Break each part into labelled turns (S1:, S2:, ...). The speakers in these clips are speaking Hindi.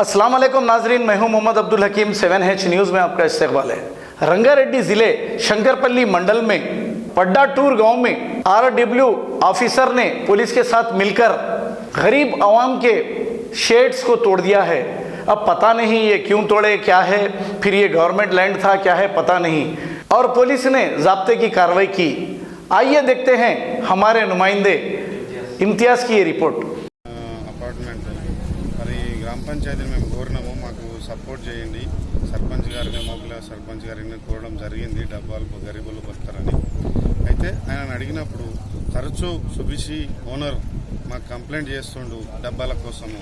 S1: अस्सलाम वालेकुम नाजरीन, मैं हूं मोहम्मद अब्दुल हकीम। 7H न्यूज़ में आपका इस्तकबाल है। रंगारेड्डी ज़िले शंकरपल्ली मंडल में पड्डाटूर गांव में RW ऑफिसर ने पुलिस के साथ मिलकर गरीब आवाम के शेड्स को तोड़ दिया है। अब पता नहीं ये क्यों तोड़े, क्या है, फिर ये गवर्नमेंट लैंड था क्या है पता नहीं, और पुलिस ने ज़ाब्ते की कार्रवाई की। आइए देखते हैं हमारे नुमाइंदे इम्तियाज़ की ये रिपोर्ट।
S2: అపార్ట్మెంట్ మరి గ్రామ పంచాయతీని మేము కోరినాము, మాకు సపోర్ట్ చేయండి, సర్పంచ్ గారిని మహిళా సర్పంచ్ గారిని కోరడం జరిగింది డబ్బాలు గరీబులు బతారని. అయితే ఆయన అడిగినప్పుడు తరచూ సుబిషి ఓనర్ మాకు కంప్లైంట్ చేస్తుండు డబ్బాల కోసము,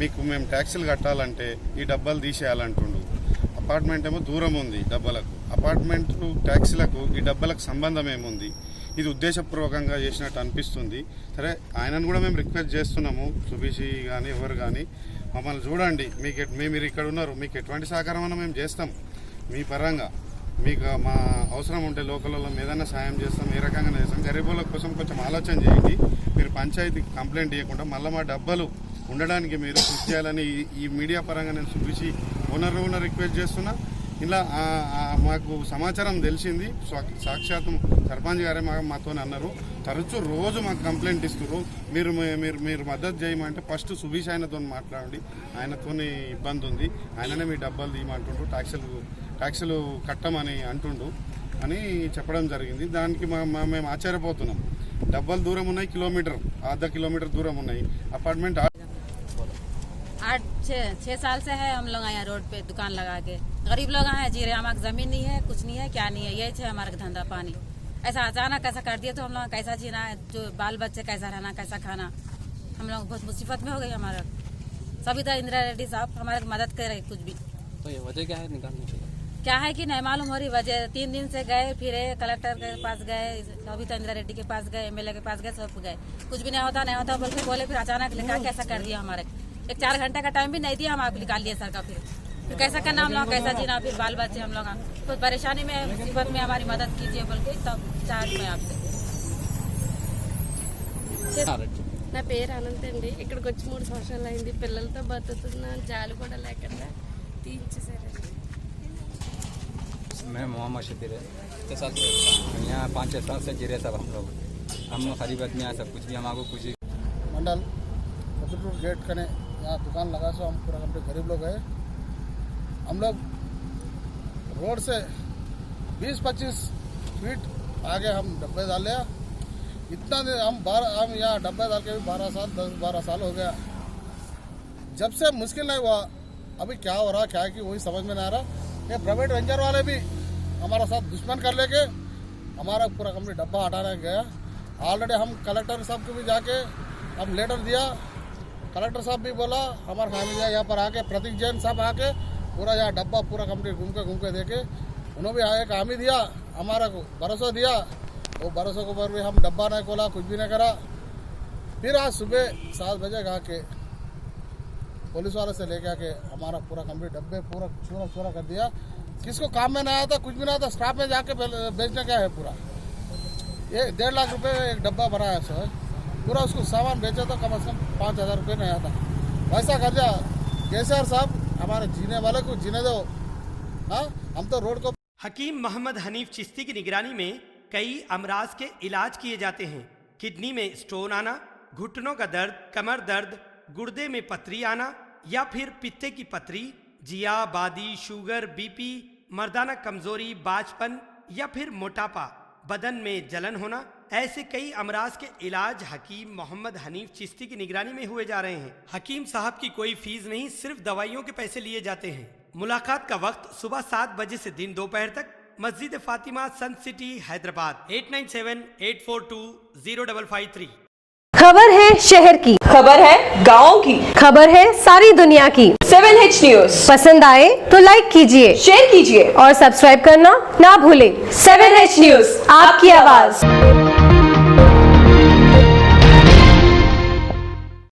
S2: మీకు మేము ట్యాక్సీలు కట్టాలంటే ఈ డబ్బాలు తీసేయాలంటుండు. అపార్ట్మెంట్ ఏమో దూరం ఉంది డబ్బాలకు, అపార్ట్మెంట్లు ట్యాక్సీలకు ఈ డబ్బాలకు సంబంధం ఏముంది? ఇది ఉద్దేశపూర్వకంగా చేసినట్టు అనిపిస్తుంది. సరే, ఆయనను కూడా మేము రిక్వెస్ట్ చేస్తున్నాము, సుబిషి కానీ ఎవరు కానీ మమ్మల్ని చూడండి, మీరు ఇక్కడ ఉన్నారు, మీకు ఎటువంటి సహకారం అన్నా మేము చేస్తాం. మీ పరంగా మీకు మా అవసరం ఉంటే లోకల్లో ఏదైనా సాయం చేస్తాం, ఏ రకంగా చేస్తాం. గరీబుల కోసం కొంచెం ఆలోచన చేయండి. మీరు పంచాయతీకి కంప్లైంట్ ఇవ్వకుండా మళ్ళీ మా డబ్బాలు ఉండడానికి మీరు కృషి చేయాలని ఈ మీడియా పరంగా నేను సుబిషి ఓనర్ రిక్వెస్ట్ చేస్తున్నా. ఇలా మాకు సమాచారం తెలిసింది, సాక్షాత్ సర్పంచ్ గారే మాతో అన్నారు. తరచూ రోజు మాకు కంప్లైంట్ ఇస్తున్నారు. మీరు మద్దతు చేయమంటే ఫస్ట్ సుబీష్ ఆయనతో మాట్లాడండి, ఆయనతో ఇబ్బంది ఉంది, ఆయననే మీ డబ్బాలు తీయమంటుండ్రు, ట్యాక్సీలు కట్టమని అంటుండు అని చెప్పడం జరిగింది. దానికి మేము ఆశ్చర్యపోతున్నాం. డబ్బాలు దూరం ఉన్నాయి, ½ కిలోमीटर దూరం ఉన్నాయి. అపార్ట్మెంట్
S3: 8-6 साल से है हम लोग यहाँ रोड पे दुकान लगा के गरीब लोग आए जी रहे। हमारे जमीन नहीं है, कुछ नहीं है, क्या नहीं है, यही है हमारा धंधा पानी। ऐसा अचानक कैसा कर दिया तो हम लोग कैसा जीना है, जो बाल बच्चे कैसा रहना, कैसा खाना, हम लोग बहुत मुसीबत में हो गई। हमारा सभी तरह इंदिरा रेड्डी साहब हमारे मदद कर रहे कुछ भी।
S4: तो ये वजह क्या है निकालने की?
S3: क्या है कि नहीं मालूम हो रही वजह। 3 दिन से गए, फिर कलेक्टर के पास गए, अभी तो इंदिरा रेड्डी के पास गए, MLA के पास गए, सब गए, कुछ भी नहीं होता बोल के बोले। फिर अचानक लिखा कैसा कर दिया हमारे, 1-4 घंटे का टाइम भी नहीं दिया, हम आप निकाल लिए सर का। फिर कैसा करना हम लोग, कैसा जीना, फिर बाल बच्चे हम लोग तो परेशानी में मुसीबत में हमारी मदद कीजिए बोल के तब चार्ज में आपसे।
S5: నా పేరు అనంత్ అండి. ఇక్కడికి వచ్చి 3 సంవత్సరాలు అయింది. పిల్లలతో బతుకుతున్నాను, జాలి కూడా లేకుండా తీయించేశారండి.
S4: मैं मोहम्मद शबीर है, यहाँ 5-6 साल से गिरे सब हम गरीब आदमी हैं, सब कुछ भी हमारे कुछ
S6: मंडल पद्दूर गेट कने यहाँ दुकान लगा सो हम पूरा कंप्लीट गरीब लोग हैं। हम लोग रोड से 20-25 फीट आगे हम डब्बे डाले। इतना दिन हम यहाँ डब्बे डाल के भी 10-12 साल हो गया। जब से मुश्किल नहीं हुआ, अभी क्या हो रहा क्या कि वही समझ में नहीं आ रहा। ये प्राइवेट रेंजर वाले भी हमारा साथ दुश्मन कर लेके हमारा पूरा कंप्लीट डब्बा हटाने गया। ऑलरेडी हम कलेक्टर साहब को भी जाके हम लेटर दिया, कलेक्टर साहब भी बोला, हमारा फैमिली यहाँ पर आके प्रतीक जैन साहब आके पूरा यहाँ डब्बा पूरा कंप्लीट घूम के देखे। उन्होंने भी आए हामी दिया, हमारा को भरोसा दिया। वो भरोसे के ऊपर भी हम डब्बा नहीं खोला, कुछ भी नहीं करा। फिर आज सुबह 7 बजे आके पुलिस वाले से लेके आके हमारा पूरा कंप्लीट डब्बे पूरा चूरा कर दिया। किसको काम में नहीं आया था, कुछ भी नहीं आता, स्टाफ में जाके बेचने क्या है। पूरा ये 1.5 लाख रुपये एक डब्बा बनाया सर, पूरा उसको सामान बेचा तो कम से कम 5,000 रुपये नहीं आता। वैसा कर दिया केसीआर साहब, हमारे जीने वाले को जीने दो। हाँ, हम तो रोड को।
S7: हकीम मोहम्मद हनीफ चिश्ती की निगरानी में कई अमराज के इलाज किए जाते हैं। किडनी में स्टोन आना, घुटनों का दर्द, कमर दर्द, गुर्दे में पथरी आना या फिर पित्ते की पथरी, जिया, बादी, शुगर, BP, मर्दाना कमजोरी, बाजपन या फिर मोटापा, बदन में जलन होना, ऐसे कई अमराज के इलाज हकीम मोहम्मद हनीफ चिश्ती की निगरानी में हुए जा रहे हैं। हकीम साहब की कोई फीस नहीं, सिर्फ दवाइयों के पैसे लिए जाते हैं। मुलाकात का वक्त सुबह 7 बजे से दिन दोपहर तक, मस्जिद फातिमा, सन सिटी, हैदराबाद। 8978420553।
S8: खबर है शहर की,
S9: खबर है गाँव की,
S8: खबर है सारी दुनिया की।
S9: 7H न्यूज़
S8: पसंद आए तो लाइक कीजिए,
S9: शेयर कीजिए
S8: और सब्सक्राइब करना ना भूलें।
S9: 7H न्यूज़, आपकी आवाज़।